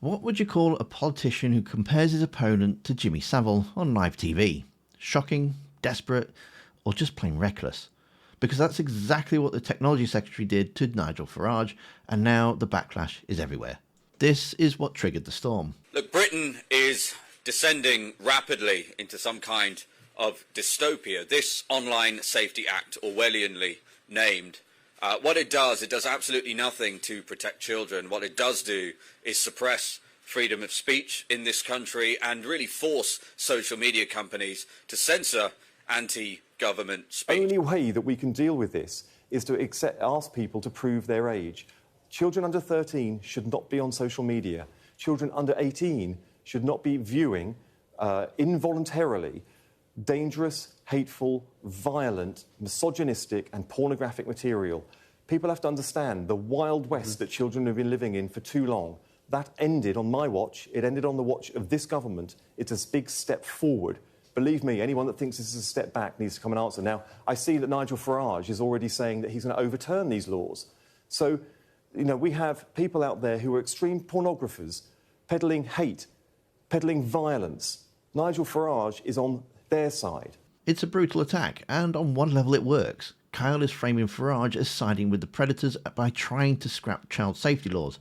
What would you call a politician who compares his opponent to Jimmy Savile on live TV? Shocking, desperate, or just plain reckless? Because that's exactly what the Technology Secretary did to Nigel Farage, and now the backlash is everywhere. This is what triggered the storm. Look, Britain is descending rapidly into some kind of dystopia. This Online Safety Act, Orwellianly named, what it does absolutely nothing to protect children. What it does do is suppress freedom of speech in this country and really force social media companies to censor anti-government speech. The only way that we can deal with this is to ask people to prove their age. Children under 13 should not be on social media. Children under 18 should not be viewing involuntarily dangerous, hateful, violent, misogynistic and pornographic material. People have to understand the Wild West that children have been living in for too long. That ended on my watch. It ended on the watch of this government. It's a big step forward. Believe me, anyone that thinks this is a step back needs to come and answer. Now, I see that Nigel Farage is already saying that he's going to overturn these laws. So, you know, we have people out there who are extreme pornographers, peddling hate, peddling violence. Nigel Farage is on their side. It's a brutal attack, and on one level it works. Kyle is framing Farage as siding with the predators by trying to scrap child safety laws,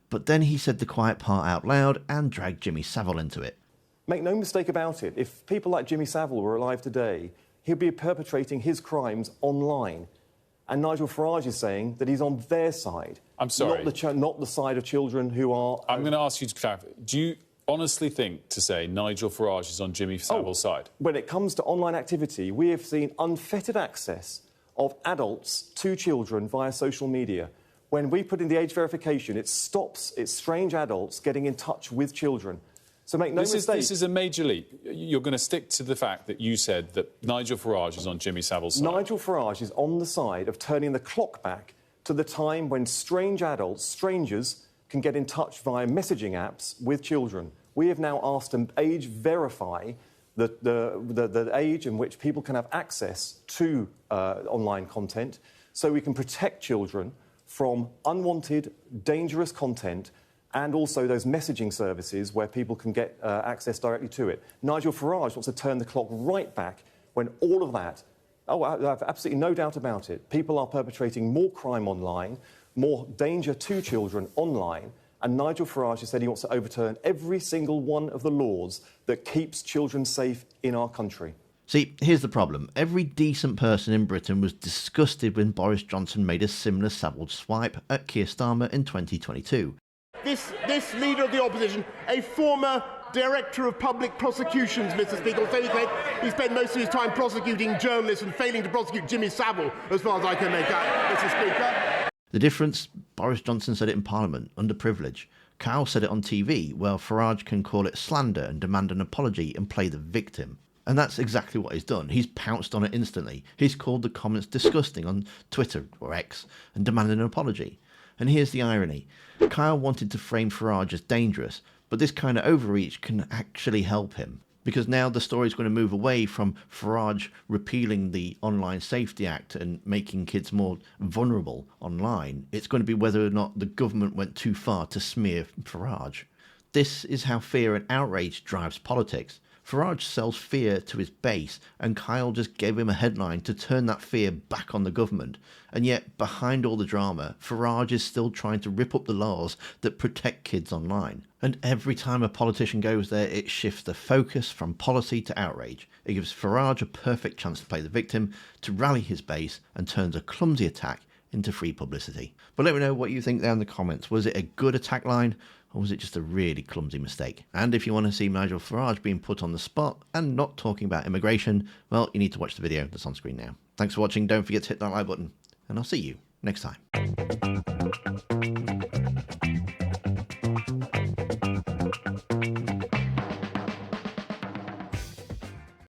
but then he said the quiet part out loud and dragged Jimmy Savile into it. Make no mistake about it, if people like Jimmy Savile were alive today, he'd be perpetrating his crimes online. And Nigel Farage is saying that he's on their side. I'm sorry. Not the side of children who are... I'm going to ask you to clarify. Do you honestly think to say Nigel Farage is on Jimmy Savile's side? When it comes to online activity, we have seen unfettered access of adults to children via social media. When we put in the age verification, it stops strange adults getting in touch with children. So make no mistake... This is a major leap. You're going to stick to the fact that you said that Nigel Farage is on Jimmy Savile's side. Nigel Farage is on the side of turning the clock back to the time when strange adults, strangers, can get in touch via messaging apps with children. We have now asked to age verify the age in which people can have access to online content so we can protect children from unwanted, dangerous content and also those messaging services where people can get access directly to it. Nigel Farage wants to turn the clock right back when all of that, I have absolutely no doubt about it, people are perpetrating more crime online, more danger to children online, and Nigel Farage has said he wants to overturn every single one of the laws that keeps children safe in our country. See, here's the problem. Every decent person in Britain was disgusted when Boris Johnson made a similar savage swipe at Keir Starmer in 2022. This leader of the opposition, a former director of public prosecutions, Mr. Speaker, so he spent most of his time prosecuting journalists and failing to prosecute Jimmy Savile, as far as I can make out, Mr. Speaker. The difference? Boris Johnson said it in Parliament, underprivileged. Kyle said it on TV, while Farage can call it slander and demand an apology and play the victim. And that's exactly what he's done. He's pounced on it instantly. He's called the comments disgusting on Twitter, or X, and demanded an apology. And here's the irony. Kyle wanted to frame Farage as dangerous, but this kind of overreach can actually help him. Because now the story's going to move away from Farage repealing the Online Safety Act and making kids more vulnerable online. It's going to be whether or not the government went too far to smear Farage. This is how fear and outrage drives politics. Farage sells fear to his base, and Kyle just gave him a headline to turn that fear back on the government. And yet, behind all the drama, Farage is still trying to rip up the laws that protect kids online. And every time a politician goes there, it shifts the focus from policy to outrage. It gives Farage a perfect chance to play the victim, to rally his base, and turns a clumsy attack into free publicity. But let me know what you think down in the comments. Was it a good attack line, or was it just a really clumsy mistake? And if you want to see Nigel Farage being put on the spot and not talking about immigration, well, you need to watch the video that's on screen now. Thanks for watching. Don't forget to hit that like button, and I'll see you next time.